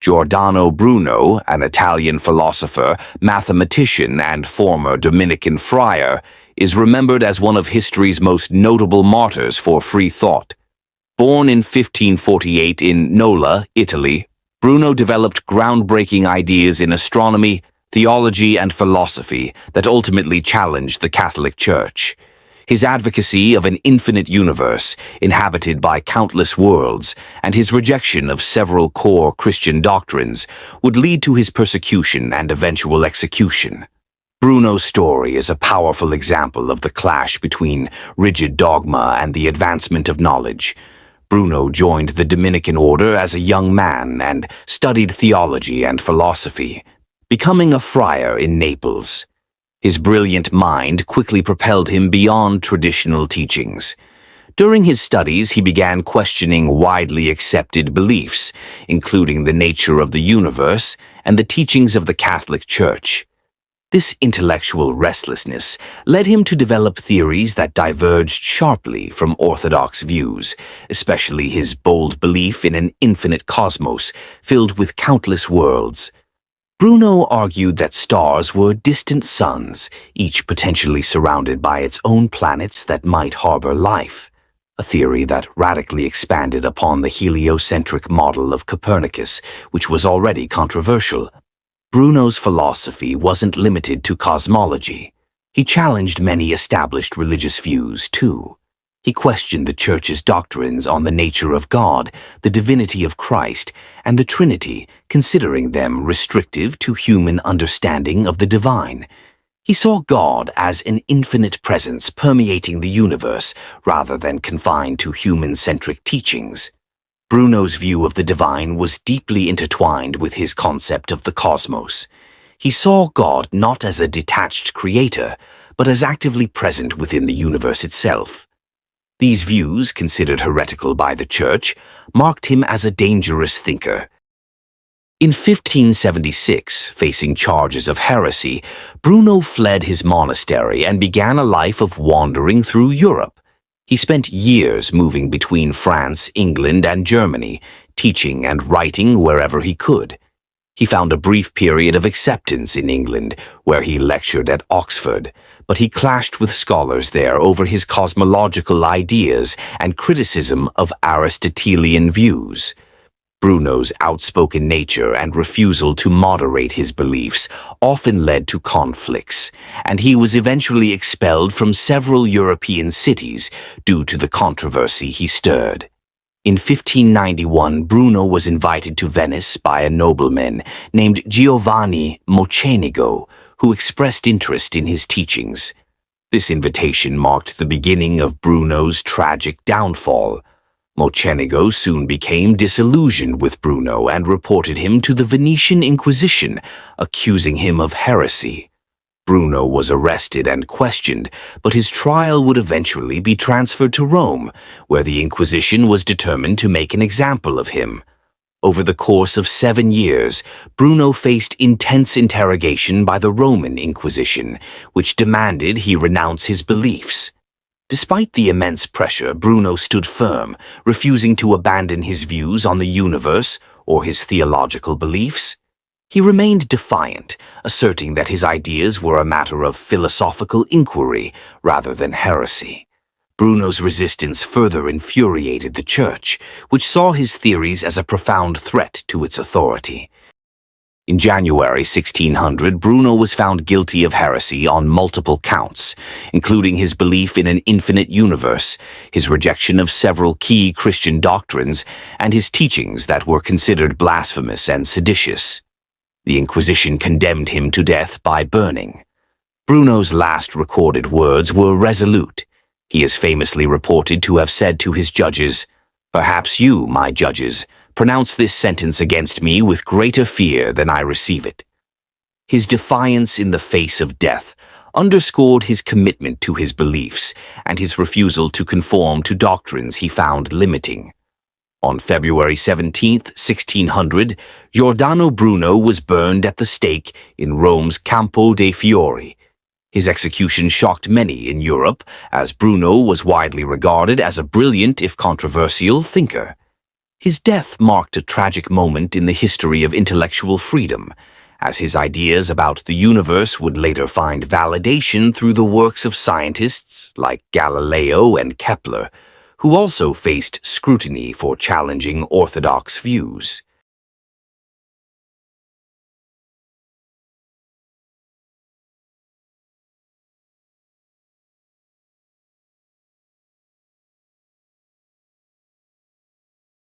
Giordano Bruno, an Italian philosopher, mathematician, and former Dominican friar, is remembered as one of history's most notable martyrs for free thought. Born in 1548 in Nola, Italy, Bruno developed groundbreaking ideas in astronomy, theology, and philosophy that ultimately challenged the Catholic Church. His advocacy of an infinite universe, inhabited by countless worlds, and his rejection of several core Christian doctrines would lead to his persecution and eventual execution. Bruno's story is a powerful example of the clash between rigid dogma and the advancement of knowledge. Bruno joined the Dominican order as a young man and studied theology and philosophy, becoming a friar in Naples. His brilliant mind quickly propelled him beyond traditional teachings. During his studies, he began questioning widely accepted beliefs, including the nature of the universe and the teachings of the Catholic Church. This intellectual restlessness led him to develop theories that diverged sharply from orthodox views, especially his bold belief in an infinite cosmos filled with countless worlds. Bruno argued that stars were distant suns, each potentially surrounded by its own planets that might harbor life, a theory that radically expanded upon the heliocentric model of Copernicus, which was already controversial. Bruno's philosophy wasn't limited to cosmology. He challenged many established religious views, too. He questioned the Church's doctrines on the nature of God, the divinity of Christ, and the Trinity, considering them restrictive to human understanding of the divine. He saw God as an infinite presence permeating the universe rather than confined to human-centric teachings. Bruno's view of the divine was deeply intertwined with his concept of the cosmos. He saw God not as a detached creator, but as actively present within the universe itself. These views, considered heretical by the Church, marked him as a dangerous thinker. In 1576, facing charges of heresy, Bruno fled his monastery and began a life of wandering through Europe. He spent years moving between France, England, and Germany, teaching and writing wherever he could. He found a brief period of acceptance in England, where he lectured at Oxford, but he clashed with scholars there over his cosmological ideas and criticism of Aristotelian views. Bruno's outspoken nature and refusal to moderate his beliefs often led to conflicts, and he was eventually expelled from several European cities due to the controversy he stirred. In 1591, Bruno was invited to Venice by a nobleman named Giovanni Mocenigo, who expressed interest in his teachings. This invitation marked the beginning of Bruno's tragic downfall. Mocenigo soon became disillusioned with Bruno and reported him to the Venetian Inquisition, accusing him of heresy. Bruno was arrested and questioned, but his trial would eventually be transferred to Rome, where the Inquisition was determined to make an example of him. Over the course of 7 years, Bruno faced intense interrogation by the Roman Inquisition, which demanded he renounce his beliefs. Despite the immense pressure, Bruno stood firm, refusing to abandon his views on the universe or his theological beliefs. He remained defiant, asserting that his ideas were a matter of philosophical inquiry rather than heresy. Bruno's resistance further infuriated the Church, which saw his theories as a profound threat to its authority. In January 1600, Bruno was found guilty of heresy on multiple counts, including his belief in an infinite universe, his rejection of several key Christian doctrines, and his teachings that were considered blasphemous and seditious. The Inquisition condemned him to death by burning. Bruno's last recorded words were resolute. He is famously reported to have said to his judges, "Perhaps you, my judges, pronounce this sentence against me with greater fear than I receive it." His defiance in the face of death underscored his commitment to his beliefs and his refusal to conform to doctrines he found limiting. On February 17, 1600, Giordano Bruno was burned at the stake in Rome's Campo dei Fiori. His execution shocked many in Europe, as Bruno was widely regarded as a brilliant, if controversial, thinker. His death marked a tragic moment in the history of intellectual freedom, as his ideas about the universe would later find validation through the works of scientists like Galileo and Kepler, who also faced scrutiny for challenging orthodox views.